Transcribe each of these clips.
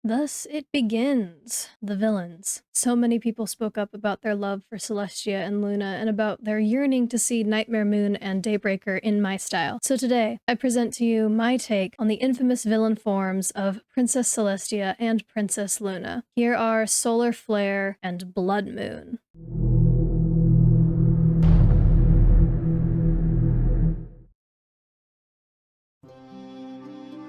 Thus it begins. The villains. So many people spoke up about their love for Celestia and Luna and about their yearning to see Nightmare Moon and Daybreaker in my style. So today, I present to you my take on the infamous villain forms of Princess Celestia and Princess Luna. Here are Solar Flare and Blood Moon.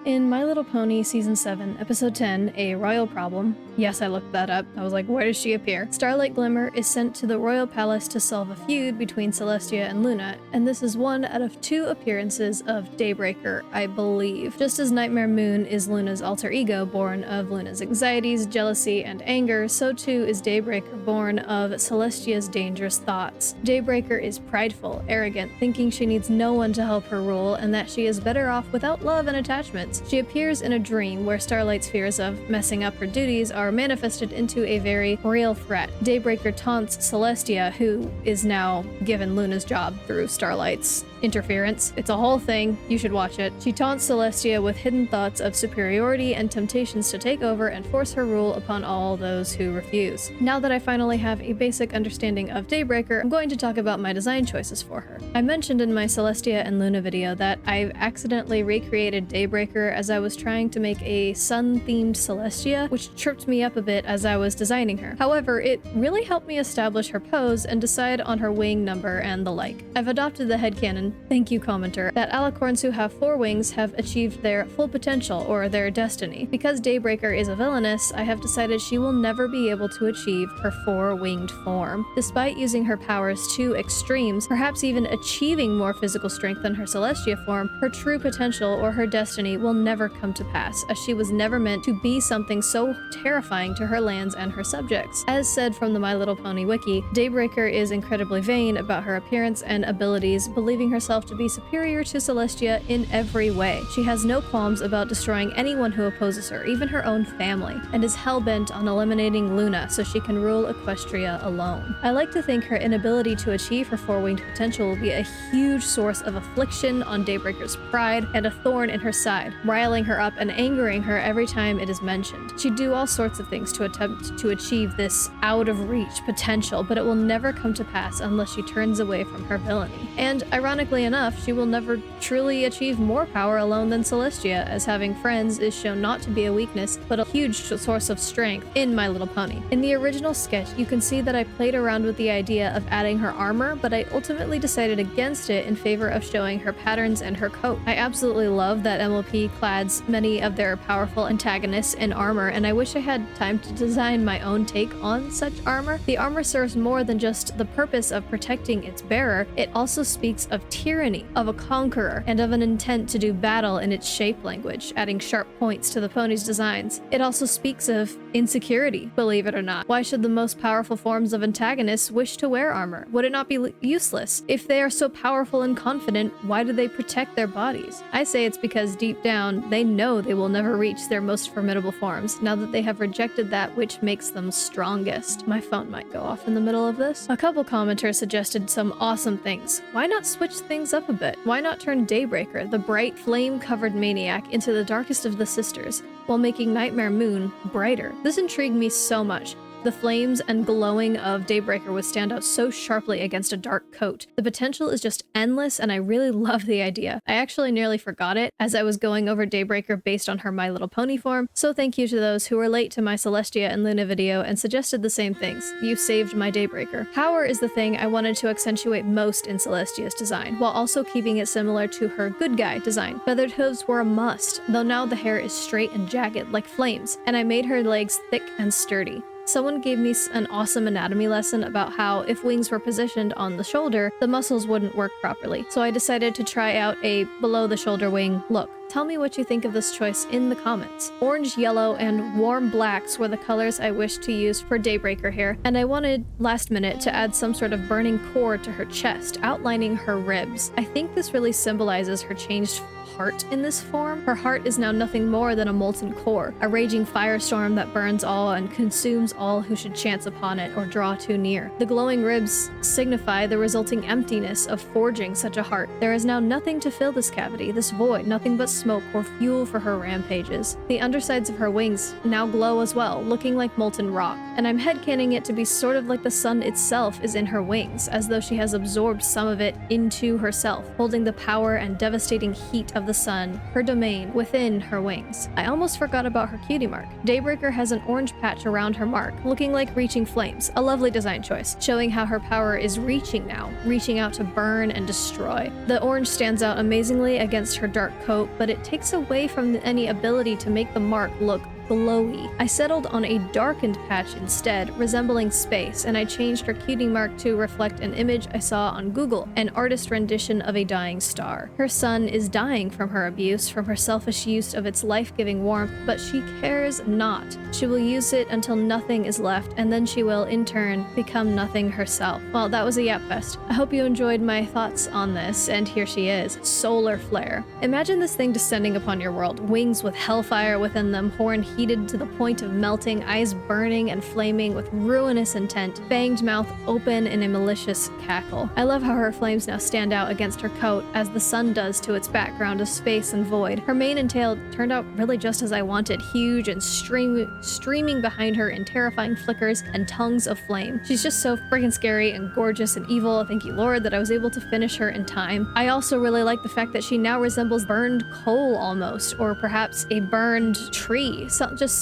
In My Little Pony Season 7, Episode 10, A Royal Problem, yes, I looked that up, I was like, where does she appear? Starlight Glimmer is sent to the royal palace to solve a feud between Celestia and Luna, and this is one out of 2 appearances of Daybreaker, I believe. Just as Nightmare Moon is Luna's alter ego, born of Luna's anxieties, jealousy, and anger, so too is Daybreaker born of Celestia's dangerous thoughts. Daybreaker is prideful, arrogant, thinking she needs no one to help her rule, and that she is better off without love and attachment. She appears in a dream where Starlight's fears of messing up her duties are manifested into a very real threat. Daybreaker taunts Celestia, who is now given Luna's job through Starlight's interference. It's a whole thing. You should watch it. She taunts Celestia with hidden thoughts of superiority and temptations to take over and force her rule upon all those who refuse. Now that I finally have a basic understanding of Daybreaker, I'm going to talk about my design choices for her. I mentioned in my Celestia and Luna video that I accidentally recreated Daybreaker as I was trying to make a sun-themed Celestia, which tripped me up a bit as I was designing her. However, it really helped me establish her pose and decide on her wing number and the like. I've adopted the headcanon, thank you commenter, that alicorns who have 4 wings have achieved their full potential or their destiny. Because Daybreaker is a villainess, I have decided she will never be able to achieve her 4-winged form. Despite using her powers to extremes, perhaps even achieving more physical strength than her Celestia form, her true potential or her destiny will never come to pass, as she was never meant to be something so terrifying to her lands and her subjects. As said from the My Little Pony wiki, Daybreaker is incredibly vain about her appearance and abilities, believing herself to be superior to Celestia in every way. She has no qualms about destroying anyone who opposes her, even her own family, and is hell-bent on eliminating Luna so she can rule Equestria alone. I like to think her inability to achieve her 4-winged potential will be a huge source of affliction on Daybreaker's pride and a thorn in her side, riling her up and angering her every time it is mentioned. She'd do all sorts of things to attempt to achieve this out-of-reach potential, but it will never come to pass unless she turns away from her villainy. And ironically enough, she will never truly achieve more power alone than Celestia, as having friends is shown not to be a weakness, but a huge source of strength in My Little Pony. In the original sketch, you can see that I played around with the idea of adding her armor, but I ultimately decided against it in favor of showing her patterns and her coat. I absolutely love that MLP clads many of their powerful antagonists in armor, and I wish I had time to design my own take on such armor. The armor serves more than just the purpose of protecting its bearer, it also speaks of tyranny, of a conqueror, and of an intent to do battle in its shape language, adding sharp points to the pony's designs. It also speaks of insecurity, believe it or not. Why should the most powerful forms of antagonists wish to wear armor? Would it not be useless? If they are so powerful and confident, why do they protect their bodies? I say it's because deep down, they know they will never reach their most formidable forms, now that they have rejected that which makes them strongest. My phone might go off in the middle of this. A couple commenters suggested some awesome things. Why not switch things up a bit? Why not turn Daybreaker, the bright, flame-covered maniac, into the darkest of the sisters, while making Nightmare Moon brighter? This intrigued me so much. The flames and glowing of Daybreaker would stand out so sharply against a dark coat. The potential is just endless, and I really love the idea. I actually nearly forgot it as I was going over Daybreaker based on her My Little Pony form, so thank you to those who were late to my Celestia and Luna video and suggested the same things. You saved my Daybreaker. Power is the thing I wanted to accentuate most in Celestia's design, while also keeping it similar to her good guy design. Feathered hooves were a must, though now the hair is straight and jagged like flames, and I made her legs thick and sturdy. Someone gave me an awesome anatomy lesson about how if wings were positioned on the shoulder, the muscles wouldn't work properly. So I decided to try out a below the shoulder wing look. Tell me what you think of this choice in the comments. Orange, yellow, and warm blacks were the colors I wished to use for Daybreaker here, and I wanted, last minute, to add some sort of burning core to her chest, outlining her ribs. I think this really symbolizes her changed heart in this form. Her heart is now nothing more than a molten core, a raging firestorm that burns all and consumes all who should chance upon it or draw too near. The glowing ribs signify the resulting emptiness of forging such a heart. There is now nothing to fill this cavity, this void, nothing but smoke or fuel for her rampages. The undersides of her wings now glow as well, looking like molten rock, and I'm headcanon it to be sort of like the sun itself is in her wings, as though she has absorbed some of it into herself, holding the power and devastating heat of the sun, her domain, within her wings. I almost forgot about her cutie mark. Daybreaker has an orange patch around her mark, looking like reaching flames, a lovely design choice, showing how her power is reaching now, reaching out to burn and destroy. The orange stands out amazingly against her dark coat, but it takes away from any ability to make the mark look glowy. I settled on a darkened patch instead, resembling space, and I changed her cutie mark to reflect an image I saw on Google, an artist rendition of a dying star. Her sun is dying from her abuse, from her selfish use of its life-giving warmth, but she cares not. She will use it until nothing is left, and then she will, in turn, become nothing herself. Well, that was a yap fest. I hope you enjoyed my thoughts on this, and here she is, Solar Flare. Imagine this thing descending upon your world, wings with hellfire within them, horn heated to the point of melting, eyes burning and flaming with ruinous intent, fanged mouth open in a malicious cackle. I love how her flames now stand out against her coat, as the sun does to its background of space and void. Her mane and tail turned out really just as I wanted, huge and streaming behind her in terrifying flickers and tongues of flame. She's just so freaking scary and gorgeous and evil, thank you Lord, that I was able to finish her in time. I also really like the fact that she now resembles burned coal almost, or perhaps a burned tree.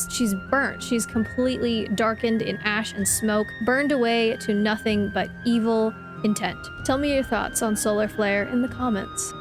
She's burnt. She's completely darkened in ash and smoke, burned away to nothing but evil intent. Tell me your thoughts on Solar Flare in the comments.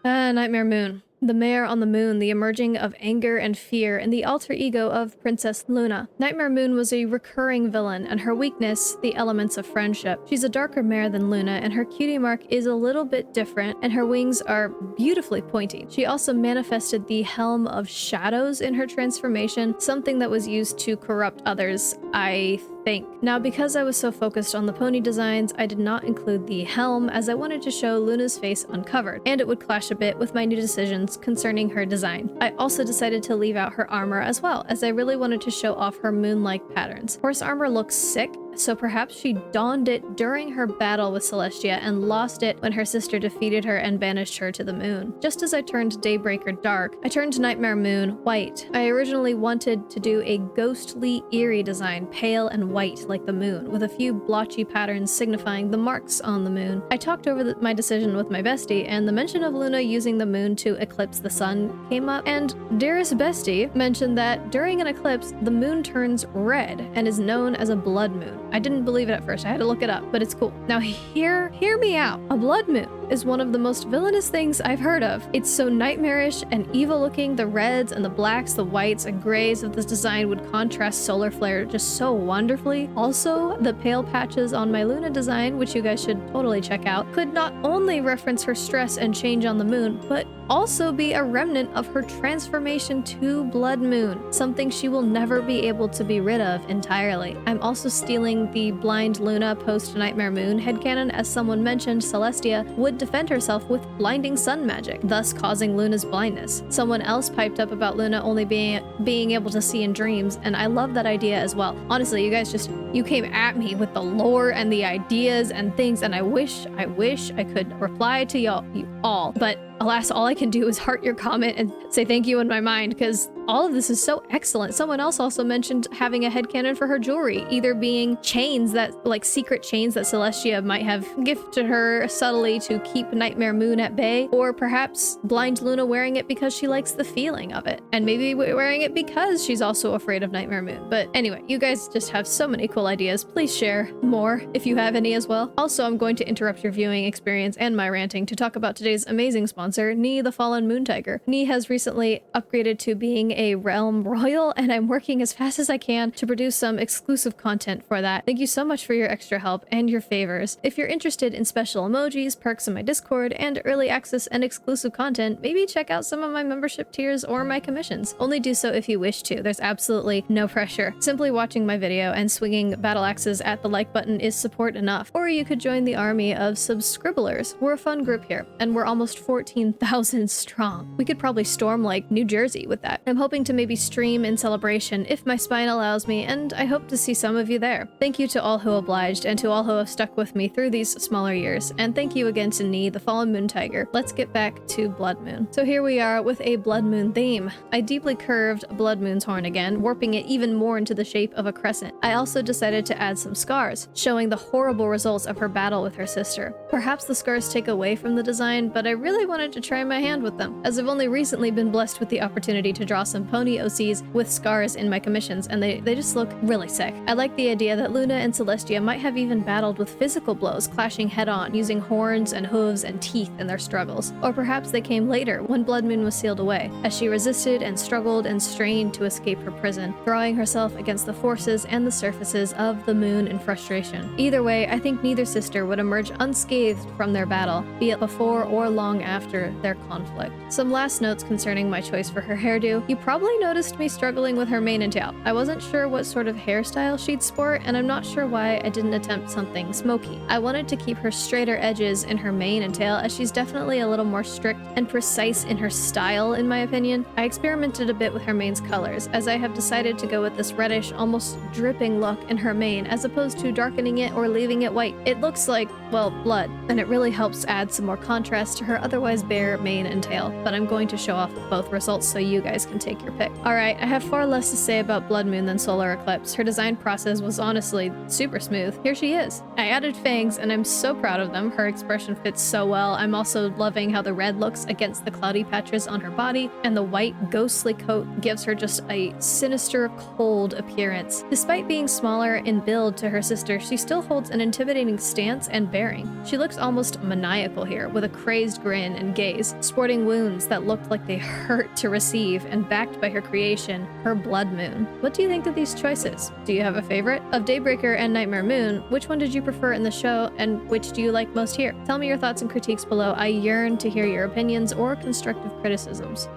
Nightmare Moon. The mare on the moon, the emerging of anger and fear, and the alter ego of Princess Luna. Nightmare Moon was a recurring villain, and her weakness, the elements of friendship. She's a darker mare than Luna, and her cutie mark is a little bit different, and her wings are beautifully pointy. She also manifested the Helm of Shadows in her transformation, something that was used to corrupt others, I think. Now, because I was so focused on the pony designs, I did not include the helm, as I wanted to show Luna's face uncovered, and it would clash a bit with my new decisions concerning her design. I also decided to leave out her armor as well, as I really wanted to show off her moon-like patterns. Horse armor looks sick, so perhaps she donned it during her battle with Celestia and lost it when her sister defeated her and banished her to the moon. Just as I turned Daybreaker dark, I turned Nightmare Moon white. I originally wanted to do a ghostly, eerie design, pale and white like the moon, with a few blotchy patterns signifying the marks on the moon. I talked over my decision with my bestie, and the mention of Luna using the moon to eclipse the sun came up, and dearest bestie mentioned that during an eclipse, the moon turns red and is known as a blood moon. I didn't believe it at first, I had to look it up, but it's cool. Now hear me out. A blood moon is one of the most villainous things I've heard of. It's so nightmarish and evil looking. The reds and the blacks, the whites and grays of this design would contrast Solar Flare just so wonderfully. Also, the pale patches on my Luna design, which you guys should totally check out, could not only reference her stress and change on the moon, but also be a remnant of her transformation to Blood Moon, something she will never be able to be rid of entirely. I'm also stealing the blind Luna post Nightmare Moon headcanon, as someone mentioned Celestia would defend herself with blinding sun magic, thus causing Luna's blindness. Someone else piped up about Luna only being able to see in dreams, and I love that idea as well. Honestly, you guys you came at me with the lore and the ideas and things, and I wish I could reply to you all, but alas, all I can do is heart your comment and say thank you in my mind, because all of this is so excellent. Someone else also mentioned having a headcanon for her jewelry, either being chains that, like secret chains that Celestia might have gifted her subtly to keep Nightmare Moon at bay, or perhaps blind Luna wearing it because she likes the feeling of it, and maybe wearing it because she's also afraid of Nightmare Moon. But anyway, you guys just have so many cool ideas. Please share more if you have any as well. Also, I'm going to interrupt your viewing experience and my ranting to talk about today's amazing sponsor, Nee the Fallen Moon Tiger. Nee has recently upgraded to being a Realm Royal, and I'm working as fast as I can to produce some exclusive content for that. Thank you so much for your extra help and your favors. If you're interested in special emojis, perks in my Discord, and early access and exclusive content, maybe check out some of my membership tiers or my commissions. Only do so if you wish to. There's absolutely no pressure. Simply watching my video and swinging battle axes at the like button is support enough. Or you could join the army of subscribblers. We're a fun group here, and we're almost 14 13,000 strong. We could probably storm like New Jersey with that. I'm hoping to maybe stream in celebration if my spine allows me, and I hope to see some of you there. Thank you to all who obliged and to all who have stuck with me through these smaller years, and thank you again to Nee, the Fallen Moon Tiger. Let's get back to Blood Moon. So here we are with a Blood Moon theme. I deeply curved Blood Moon's horn again, warping it even more into the shape of a crescent. I also decided to add some scars, showing the horrible results of her battle with her sister. Perhaps the scars take away from the design, but I really wanted to try my hand with them, as I've only recently been blessed with the opportunity to draw some pony OCs with scars in my commissions, and they just look really sick. I like the idea that Luna and Celestia might have even battled with physical blows, clashing head-on, using horns and hooves and teeth in their struggles. Or perhaps they came later, when Blood Moon was sealed away, as she resisted and struggled and strained to escape her prison, throwing herself against the forces and the surfaces of the moon in frustration. Either way, I think neither sister would emerge unscathed from their battle, be it before or long after their conflict. Some last notes concerning my choice for her hairdo. You probably noticed me struggling with her mane and tail. I wasn't sure what sort of hairstyle she'd sport, and I'm not sure why I didn't attempt something smoky. I wanted to keep her straighter edges in her mane and tail, as she's definitely a little more strict and precise in her style, in my opinion. I experimented a bit with her mane's colors, as I have decided to go with this reddish, almost dripping look in her mane, as opposed to darkening it or leaving it white. It looks like, well, blood, and it really helps add some more contrast to her otherwise bare mane and tail, but I'm going to show off both results so you guys can take your pick. Alright, I have far less to say about Blood Moon than Solar Eclipse. Her design process was honestly super smooth. Here she is. I added fangs, and I'm so proud of them. Her expression fits so well. I'm also loving how the red looks against the cloudy patches on her body, and the white, ghostly coat gives her just a sinister, cold appearance. Despite being smaller in build to her sister, she still holds an intimidating stance and bearing. She looks almost maniacal here, with a crazed grin and gaze, sporting wounds that looked like they hurt to receive, and backed by her creation, her Blood Moon. What do you think of these choices? Do you have a favorite? Of Daybreaker and Nightmare Moon, which one did you prefer in the show, and which do you like most here? Tell me your thoughts and critiques below. I yearn to hear your opinions or constructive criticisms.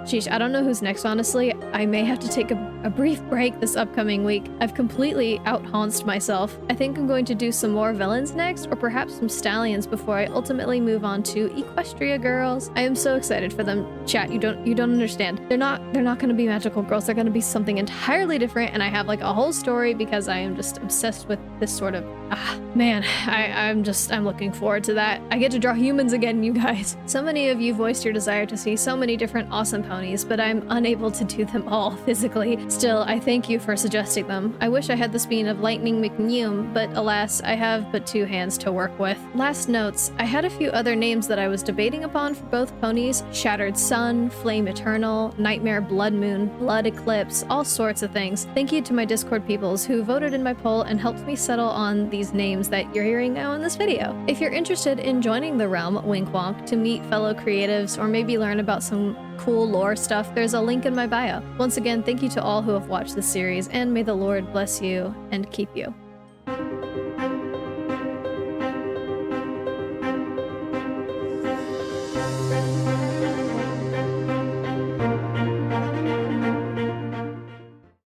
Sheesh, I don't know who's next, honestly. I may have to take a brief break this upcoming week. I've completely out-haunced myself. I think I'm going to do some more villains next, or perhaps some stallions before I ultimately move on to Equestria girls. I am so excited for them. Chat, you don't understand. They're not gonna be magical girls. They're gonna be something entirely different, and I have like a whole story because I am just obsessed with this sort of man, I'm looking forward to that. I get to draw humans again, you guys. So many of you voiced your desire to see so many different awesome ponies, but I'm unable to do them all physically. Still, I thank you for suggesting them. I wish I had the speed of Lightning McNeum, but alas, I have but 2 hands to work with. Last notes, I had a few other names that I was debating upon for both ponies: Shattered Sun, Flame Eternal, Nightmare Blood Moon, Blood Eclipse, all sorts of things. Thank you to my Discord peoples who voted in my poll and helped me settle on these names that you're hearing now in this video. If you're interested in joining the realm, wink wonk, to meet fellow creatives or maybe learn about some cool lore stuff, there's a link in my bio. Once again, thank you to all who have watched this series, and may the Lord bless you and keep you.